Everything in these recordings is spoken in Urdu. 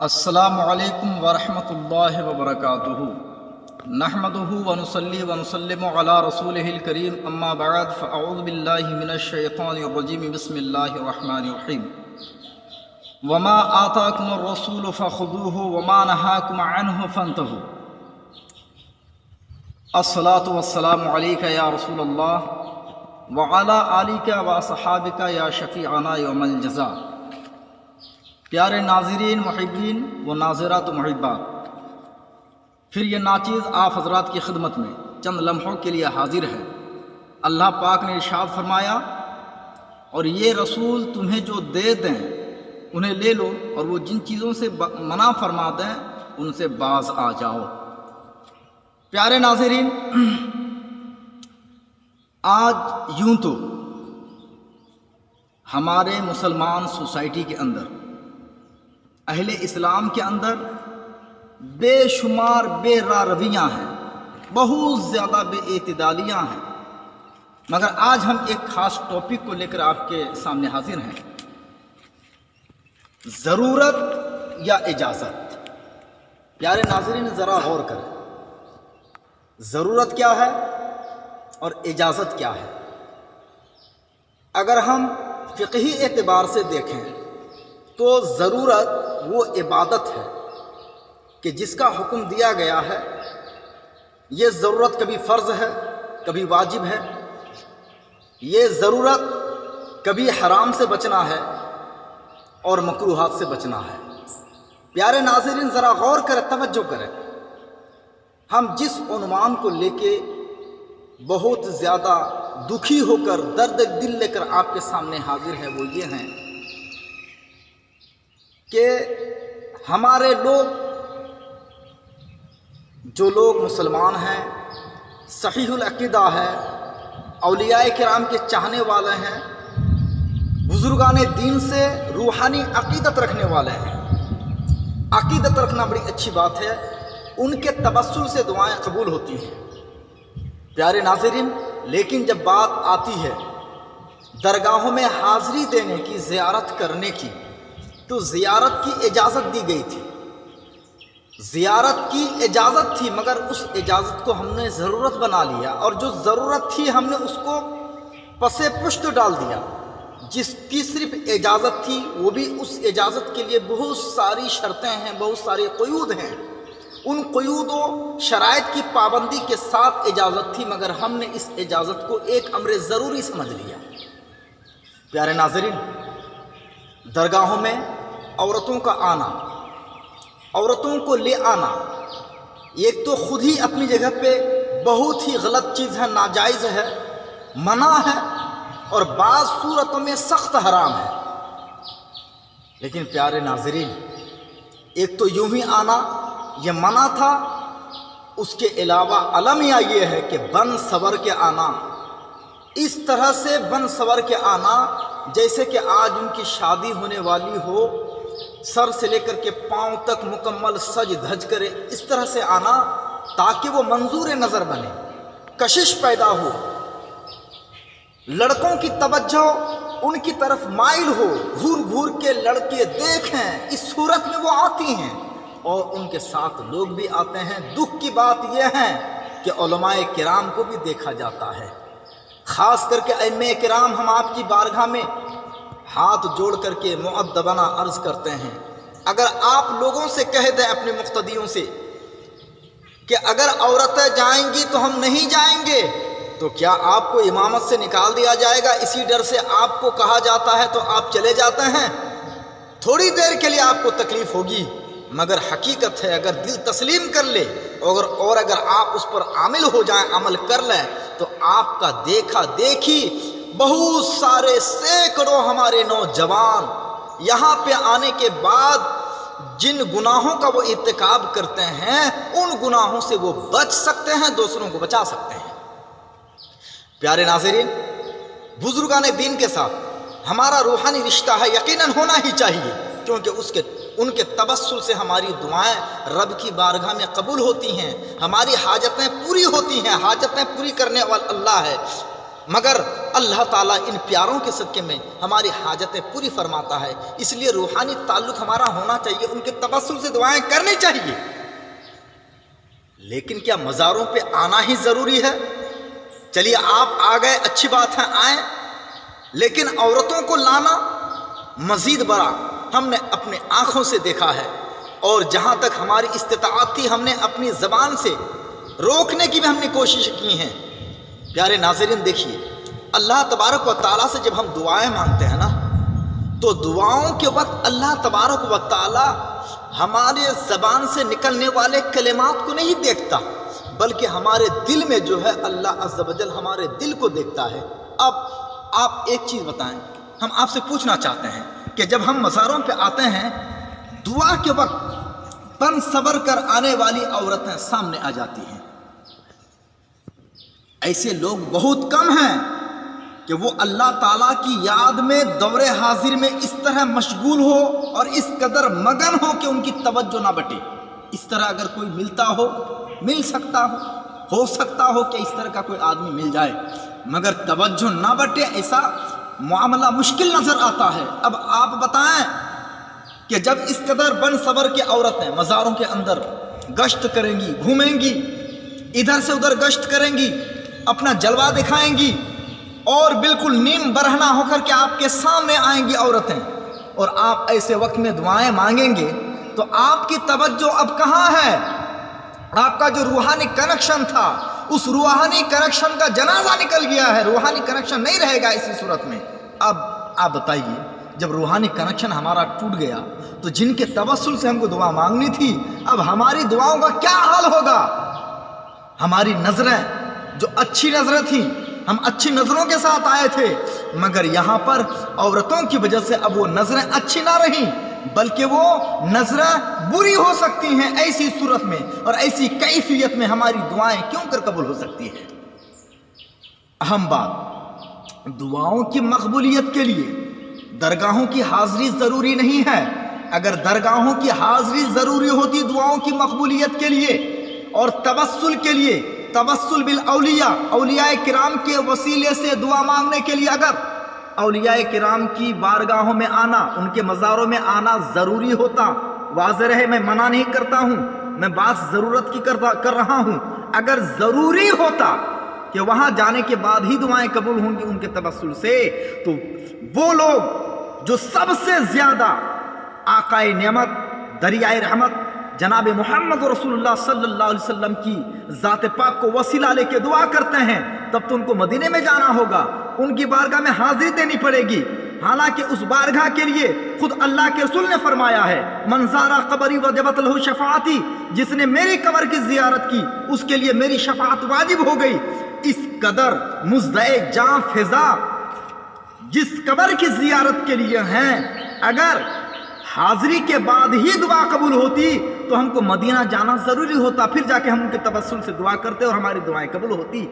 السلام علیکم ورحمۃ اللہ وبرکاتہ نحمدہ ونصلی ونسلم علی رسولہ الکریم اما بعد فاعوذ باللہ من الشیطان الرجیم بسم اللہ الرحمن الرحیم وما آتاکم الرسول فخذوہ وما نہاکم عنہ فانتہوا الصلاۃ والسلام علیک یا رسول اللہ وعلی آلک واصحابک یا شفیعنا یوم الجزاء۔ پیارے ناظرین، محبین و ناظرات و محبات، پھر یہ ناچیز آپ حضرات کی خدمت میں چند لمحوں کے لیے حاضر ہے۔ اللہ پاک نے ارشاد فرمایا، اور یہ رسول تمہیں جو دے دیں انہیں لے لو، اور وہ جن چیزوں سے منع فرما دیں ان سے باز آ جاؤ۔ پیارے ناظرین، آج یوں تو ہمارے مسلمان سوسائٹی کے اندر، اہل اسلام کے اندر بے شمار بے راہ رویاں ہیں، بہت زیادہ بے اعتدالیاں ہیں، مگر آج ہم ایک خاص ٹاپک کو لے کر آپ کے سامنے حاضر ہیں، ضرورت یا اجازت۔ پیارے ناظرین، ذرا غور کریں، ضرورت کیا ہے اور اجازت کیا ہے؟ اگر ہم فقہی اعتبار سے دیکھیں تو ضرورت وہ عبادت ہے کہ جس کا حکم دیا گیا ہے۔ یہ ضرورت کبھی فرض ہے، کبھی واجب ہے۔ یہ ضرورت کبھی حرام سے بچنا ہے اور مکروہات سے بچنا ہے۔ پیارے ناظرین، ذرا غور کریں، توجہ کریں۔ ہم جس عنوان کو لے کے بہت زیادہ دکھی ہو کر، درد دل لے کر آپ کے سامنے حاضر ہے، وہ یہ ہیں کہ ہمارے لوگ، جو لوگ مسلمان ہیں، صحیح العقیدہ ہے، اولیاء کرام کے چاہنے والے ہیں، بزرگان دین سے روحانی عقیدت رکھنے والے ہیں۔ عقیدت رکھنا بڑی اچھی بات ہے، ان کے توسل سے دعائیں قبول ہوتی ہیں۔ پیارے ناظرین، لیکن جب بات آتی ہے درگاہوں میں حاضری دینے کی، زیارت کرنے کی، تو زیارت کی اجازت دی گئی تھی، زیارت کی اجازت تھی، مگر اس اجازت کو ہم نے ضرورت بنا لیا، اور جو ضرورت تھی ہم نے اس کو پس پشت ڈال دیا۔ جس کی صرف اجازت تھی، وہ بھی اس اجازت کے لیے بہت ساری شرطیں ہیں، بہت سارے قیود ہیں۔ ان قیود و شرائط کی پابندی کے ساتھ اجازت تھی، مگر ہم نے اس اجازت کو ایک امر ضروری سمجھ لیا۔ پیارے ناظرین، درگاہوں میں عورتوں کا آنا، عورتوں کو لے آنا، ایک تو خود ہی اپنی جگہ پہ بہت ہی غلط چیز ہے، ناجائز ہے، منع ہے، اور بعض صورتوں میں سخت حرام ہے۔ لیکن پیارے ناظرین، ایک تو یوں ہی آنا یہ منع تھا، اس کے علاوہ المیہ یہ ہے کہ بن سور کے آنا، اس طرح سے بن سور کے آنا جیسے کہ آج ان کی شادی ہونے والی ہو، سر سے لے کر کے پاؤں تک مکمل سج دھج کرے، اس طرح سے آنا تاکہ وہ منظور نظر بنے، کشش پیدا ہو، لڑکوں کی توجہ ان کی طرف مائل ہو، گھور گھور کے لڑکے دیکھیں، اس صورت میں وہ آتی ہیں، اور ان کے ساتھ لوگ بھی آتے ہیں۔ دکھ کی بات یہ ہے کہ علماء کرام کو بھی دیکھا جاتا ہے، خاص کر کے ائمہ کرام، ہم آپ کی بارگاہ میں ہاتھ جوڑ کر کے مؤدبانہ عرض کرتے ہیں، اگر آپ لوگوں سے کہہ دیں، اپنے مقتدیوں سے، کہ اگر عورتیں جائیں گی تو ہم نہیں جائیں گے، تو کیا آپ کو امامت سے نکال دیا جائے گا؟ اسی ڈر سے آپ کو کہا جاتا ہے تو آپ چلے جاتے ہیں۔ تھوڑی دیر کے لیے آپ کو تکلیف ہوگی، مگر حقیقت ہے اگر دل تسلیم کر لے، اور اگر آپ اس پر عامل ہو جائیں، عمل کر لیں، تو آپ کا دیکھا دیکھی بہت سارے سینکڑوں ہمارے نوجوان یہاں پہ آنے کے بعد جن گناہوں کا وہ ارتکاب کرتے ہیں، ان گناہوں سے وہ بچ سکتے ہیں، دوسروں کو بچا سکتے ہیں۔ پیارے ناظرین، بزرگان دین کے ساتھ ہمارا روحانی رشتہ ہے، یقیناً ہونا ہی چاہیے، کیونکہ ان کے توسل سے ہماری دعائیں رب کی بارگاہ میں قبول ہوتی ہیں، ہماری حاجتیں پوری ہوتی ہیں۔ حاجتیں پوری کرنے والا اللہ ہے، مگر اللہ تعالیٰ ان پیاروں کے صدقے میں ہماری حاجتیں پوری فرماتا ہے۔ اس لیے روحانی تعلق ہمارا ہونا چاہیے، ان کے توسل سے دعائیں کرنی چاہیے۔ لیکن کیا مزاروں پہ آنا ہی ضروری ہے؟ چلیے آپ آ گئے، اچھی بات ہے، آئیں، لیکن عورتوں کو لانا مزید بڑا ہم نے اپنے آنکھوں سے دیکھا ہے، اور جہاں تک ہماری استطاعت تھی ہم نے اپنی زبان سے روکنے کی بھی ہم نے کوشش کی ہیں۔ پیارے ناظرین دیکھیے، اللہ تبارک و تعالیٰ سے جب ہم دعائیں مانگتے ہیں نا، تو دعاؤں کے وقت اللہ تبارک و تعالیٰ ہمارے زبان سے نکلنے والے کلمات کو نہیں دیکھتا، بلکہ ہمارے دل میں جو ہے اللہ عز و جل ہمارے دل کو دیکھتا ہے۔ اب آپ ایک چیز بتائیں، ہم آپ سے پوچھنا چاہتے ہیں کہ جب ہم مزاروں پہ آتے ہیں، دعا کے وقت پن صبر کر آنے والی عورتیں سامنے آ جاتی ہیں۔ ایسے لوگ بہت کم ہیں کہ وہ اللہ تعالیٰ کی یاد میں دور حاضر میں اس طرح مشغول ہو اور اس قدر مگن ہو کہ ان کی توجہ نہ بٹے۔ اس طرح اگر کوئی ملتا ہو، مل سکتا ہو سکتا ہو کہ اس طرح کا کوئی آدمی مل جائے، مگر توجہ نہ بٹے، ایسا معاملہ مشکل نظر آتا ہے۔ اب آپ بتائیں کہ جب اس قدر بن صبر کی عورتیں مزاروں کے اندر گشت کریں گی، گھومیں گی، ادھر سے ادھر گشت کریں گی، اپنا جلوہ دکھائیں گی، اور بالکل نیم برہنہ ہو کر کے آپ کے سامنے آئیں گی عورتیں، اور آپ ایسے وقت میں دعائیں مانگیں گے، تو آپ کی توجہ اب کہاں ہے؟ آپ کا جو روحانی کنیکشن تھا، اس روحانی کنیکشن کا جنازہ نکل گیا ہے، روحانی کنیکشن نہیں رہے گا اسی صورت میں۔ اب آپ بتائیے، جب روحانی کنیکشن ہمارا ٹوٹ گیا تو جن کے توسل سے ہم کو دعا مانگنی تھی، اب ہماری دعاؤں کا کیا حال ہوگا؟ ہماری نظریں جو اچھی نظریں تھیں، ہم اچھی نظروں کے ساتھ آئے تھے، مگر یہاں پر عورتوں کی وجہ سے اب وہ نظریں اچھی نہ رہیں، بلکہ وہ نظریں بری ہو سکتی ہیں۔ ایسی صورت میں اور ایسی کیفیت میں ہماری دعائیں کیوں کر قبول ہو سکتی ہیں؟ اہم بات، دعاؤں کی مقبولیت کے لیے درگاہوں کی حاضری ضروری نہیں ہے۔ اگر درگاہوں کی حاضری ضروری ہوتی دعاؤں کی مقبولیت کے لیے اور توسل کے لیے، توسل بالاولیاء، اولیاء کرام کے وسیلے سے دعا مانگنے کے لیے اگر اولیاء کرام کی بارگاہوں میں آنا، ان کے مزاروں میں آنا ضروری ہوتا، واضح رہے میں منع نہیں کرتا ہوں، میں بات ضرورت کی کر رہا ہوں، اگر ضروری ہوتا کہ وہاں جانے کے بعد ہی دعائیں قبول ہوں گی ان کے توسل سے، تو وہ لوگ جو سب سے زیادہ آقائے نعمت، دریائے رحمت جناب محمد رسول اللہ صلی اللہ علیہ وسلم کی ذات پاک کو وسیلہ لے کے دعا کرتے ہیں، تب تو ان کو مدینے میں جانا ہوگا، ان کی بارگاہ میں حاضری دینی پڑے گی۔ حالانکہ اس بارگاہ کے لیے خود اللہ کے رسول نے فرمایا ہے، من زارا قبری وجبت لہ شفاعتی، جس نے میری قبر کی زیارت کی اس کے لیے میری شفاعت واجب ہو گئی۔ اس قدر مزدع جاں فضا جس قبر کی زیارت کے لیے ہیں، اگر حاضری کے بعد ہی دعا قبول ہوتی تو ہم کو مدینہ جانا ضروری ہوتا، پھر جا کے ہم ان کے توسل سے دعا کرتے اور ہماری دعائیں قبول ہوتی۔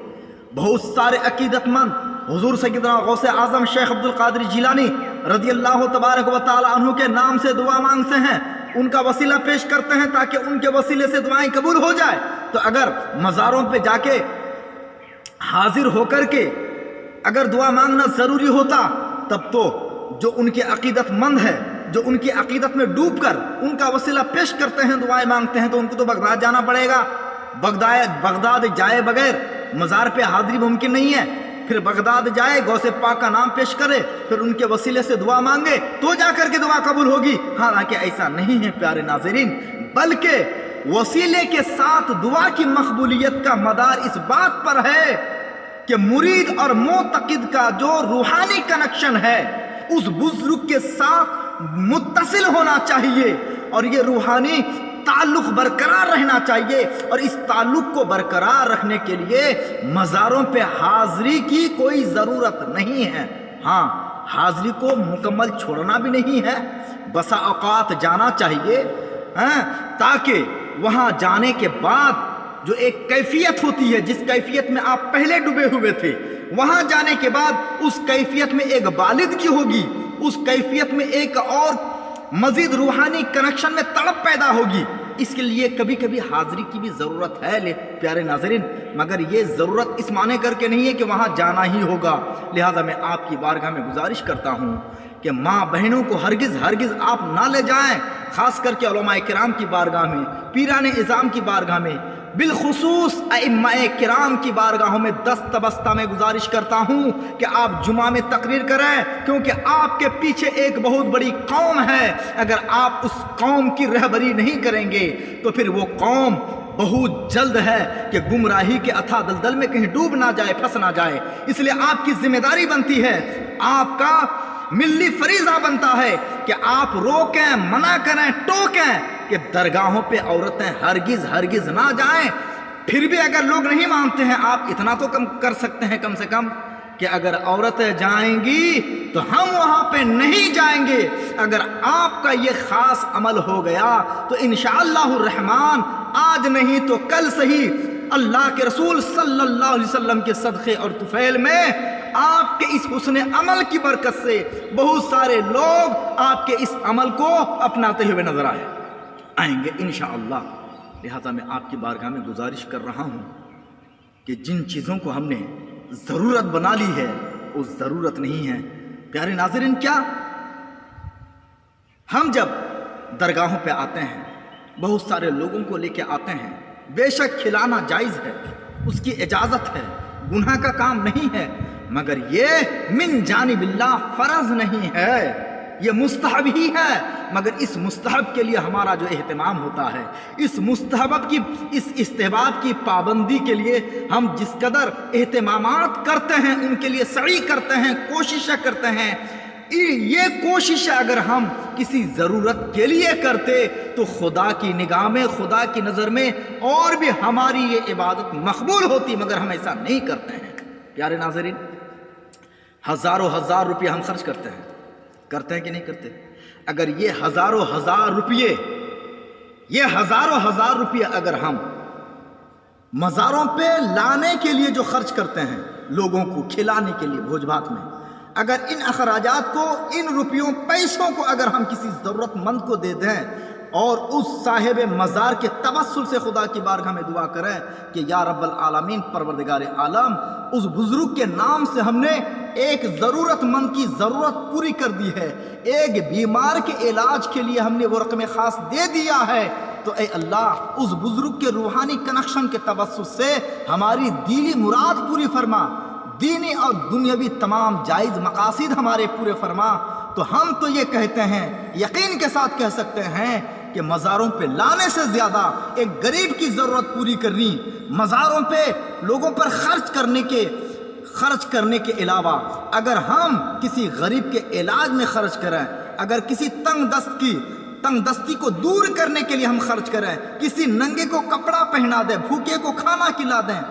بہت سارے عقیدت مند حضور سیدنا غوث اعظم شیخ عبد القادر جیلانی رضی اللہ تبارک و تعالی عنہ کے نام سے دعا مانگتے ہیں، ان کا وسیلہ پیش کرتے ہیں تاکہ ان کے وسیلے سے دعائیں قبول ہو جائے۔ تو اگر مزاروں پہ جا کے حاضر ہو کر کے اگر دعا مانگنا ضروری ہوتا، تب تو جو ان کے عقیدت مند ہے، جو ان کی عقیدت میں ڈوب کر ان کا وسیلہ پیش کرتے ہیں، دعائیں مانگتے ہیں، تو ان کو تو بغداد جانا پڑے گا۔ بغداد جائے بغیر مزار پہ حاضری ممکن نہیں ہے، پھر بغداد جائے، غوث پاک کا نام پیش کرے، پھر ان کے وسیلے سے دعا مانگے تو جا کر کے دعا قبول ہوگی۔ حالانکہ ایسا نہیں ہے پیارے ناظرین، بلکہ وسیلے کے ساتھ دعا کی مقبولیت کا مدار اس بات پر ہے کہ مرید اور معتقد کا جو روحانی کنیکشن ہے اس بزرگ کے ساتھ متصل ہونا چاہیے، اور یہ روحانی تعلق برقرار رہنا چاہیے، اور اس تعلق کو برقرار رکھنے کے لیے مزاروں پہ حاضری کی کوئی ضرورت نہیں ہے۔ ہاں، حاضری کو مکمل چھوڑنا بھی نہیں ہے، بسا اوقات جانا چاہیے، تاکہ وہاں جانے کے بعد جو ایک کیفیت ہوتی ہے، جس کیفیت میں آپ پہلے ڈوبے ہوئے تھے، وہاں جانے کے بعد اس کیفیت میں ایک بالدگی ہوگی، اس کیفیت میں ایک اور مزید روحانی کنیکشن میں تڑپ پیدا ہوگی۔ اس کے لیے کبھی کبھی حاضری کی بھی ضرورت ہے پیارے ناظرین، مگر یہ ضرورت اس معنی کر کے نہیں ہے کہ وہاں جانا ہی ہوگا۔ لہٰذا میں آپ کی بارگاہ میں گزارش کرتا ہوں کہ ماں بہنوں کو ہرگز آپ نہ لے جائیں، خاص کر کے علماء کرام کی بارگاہ میں، پیران اعظام کی بارگاہ میں، بالخصوص ائمہ کرام کی بارگاہوں میں دست بستہ میں گزارش کرتا ہوں کہ آپ جمعہ میں تقریر کریں، کیونکہ آپ کے پیچھے ایک بہت بڑی قوم ہے۔ اگر آپ اس قوم کی رہبری نہیں کریں گے تو پھر وہ قوم بہت جلد ہے کہ گمراہی کے اتھا دلدل میں کہیں ڈوب نہ جائے، پھنس نہ جائے۔ اس لیے آپ کی ذمہ داری بنتی ہے، آپ کا ملی فریضہ بنتا ہے کہ آپ روکیں، منع کریں، ٹوکیں کہ درگاہوں پہ عورتیں ہرگز نہ جائیں۔ پھر بھی اگر لوگ نہیں مانتے ہیں، آپ اتنا تو کم کر سکتے ہیں کم سے کم کہ اگر عورتیں جائیں گی تو ہم وہاں پہ نہیں جائیں گے۔ اگر آپ کا یہ خاص عمل ہو گیا تو انشاءاللہ الرحمن آج نہیں تو کل صحیح اللہ کے رسول صلی اللہ علیہ وسلم کے صدقے اور طفیل میں آپ کے اس حسن عمل کی برکت سے بہت سارے لوگ آپ کے اس عمل کو اپناتے ہوئے نظر آئیں گے انشاءاللہ۔ لہذا میں آپ کی بارگاہ میں گزارش کر رہا ہوں کہ جن چیزوں کو ہم نے ضرورت بنا لی ہے وہ ضرورت نہیں ہے۔ پیارے ناظرین، کیا ہم جب درگاہوں پہ آتے ہیں، بہت سارے لوگوں کو لے کے آتے ہیں، بے شک کھلانا جائز ہے، اس کی اجازت ہے، گناہ کا کام نہیں ہے، مگر یہ من جانب اللہ فرض نہیں ہے، یہ مستحب ہی ہے۔ مگر اس مستحب کے لیے ہمارا جو اہتمام ہوتا ہے، اس استحباب کی پابندی کے لیے ہم جس قدر اہتمامات کرتے ہیں، ان کے لیے سعی کرتے ہیں، کوششیں کرتے ہیں، یہ کوشش اگر ہم کسی ضرورت کے لیے کرتے تو خدا کی نگاہ میں، خدا کی نظر میں اور بھی ہماری یہ عبادت مقبول ہوتی، مگر ہم ایسا نہیں کرتے ہیں۔ پیارے ناظرین، ہزاروں روپیہ ہم خرچ کرتے ہیں کہ نہیں کرتے؟ اگر یہ ہزاروں روپیے اگر ہم مزاروں پہ لانے کے لیے جو خرچ کرتے ہیں، لوگوں کو کھلانے کے لیے بھوج بھات میں، اگر ان اخراجات کو، ان پیسوں کو اگر ہم کسی ضرورت مند کو دے دیں اور اس صاحب مزار کے توسل سے خدا کی بارگاہ میں دعا کریں کہ یا رب العالمین، پروردگار عالم، اس بزرگ کے نام سے ہم نے ایک ضرورت مند کی ضرورت پوری کر دی ہے، ایک بیمار کے علاج کے لیے ہم نے وہ رقم خاص دے دیا ہے، تو اے اللہ اس بزرگ کے روحانی کنیکشن کے توسل سے ہماری دینی مراد پوری فرما، دینی اور دنیاوی تمام جائز مقاصد ہمارے پورے فرما۔ تو ہم تو یہ کہتے ہیں، یقین کے ساتھ کہہ سکتے ہیں کہ مزاروں پہ لانے سے زیادہ ایک غریب کی ضرورت پوری کرنی، مزاروں پہ لوگوں پر خرچ کرنے کے علاوہ اگر ہم کسی غریب کے علاج میں خرچ کریں، اگر کسی تنگ دستی کو دور کرنے کے لیے ہم خرچ کریں، کسی ننگے کو کپڑا پہنا دیں، بھوکے کو کھانا کھلا دیں،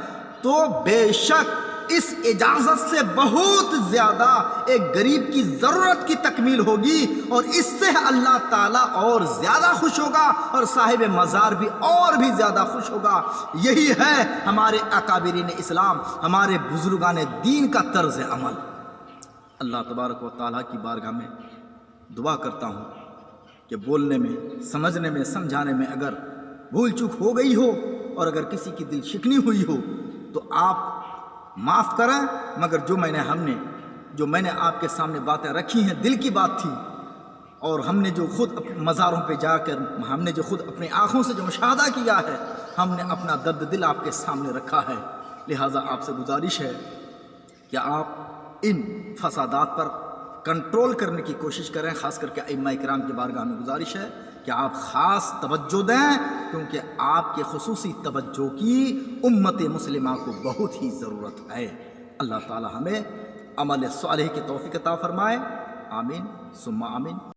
تو بے شک اس اجازت سے بہت زیادہ ایک غریب کی ضرورت کی تکمیل ہوگی، اور اس سے اللہ تعالیٰ اور زیادہ خوش ہوگا اور صاحب مزار بھی اور بھی زیادہ خوش ہوگا۔ یہی ہے ہمارے اکابرین اسلام، ہمارے بزرگان دین کا طرز عمل۔ اللہ تبارک و تعالیٰ کی بارگاہ میں دعا کرتا ہوں کہ بولنے میں، سمجھنے میں، سمجھانے میں اگر بھول چوک ہو گئی ہو اور اگر کسی کی دل شکنی ہوئی ہو تو آپ معاف کریں، مگر جو میں نے آپ کے سامنے باتیں رکھی ہیں دل کی بات تھی، اور ہم نے جو خود مزاروں پہ جا کر ہم نے جو خود اپنی آنکھوں سے جو مشاہدہ کیا ہے، ہم نے اپنا درد دل آپ کے سامنے رکھا ہے۔ لہٰذا آپ سے گزارش ہے کہ آپ ان فسادات پر کنٹرول کرنے کی کوشش کریں، خاص کر کے ائمہ کرام کی بارگاہ میں گزارش ہے کہ آپ خاص توجہ دیں، کیونکہ آپ کے خصوصی توجہ کی امت مسلمہ کو بہت ہی ضرورت ہے۔ اللہ تعالی ہمیں عمل صالح کی توفیق عطا فرمائے، آمین ثم آمین۔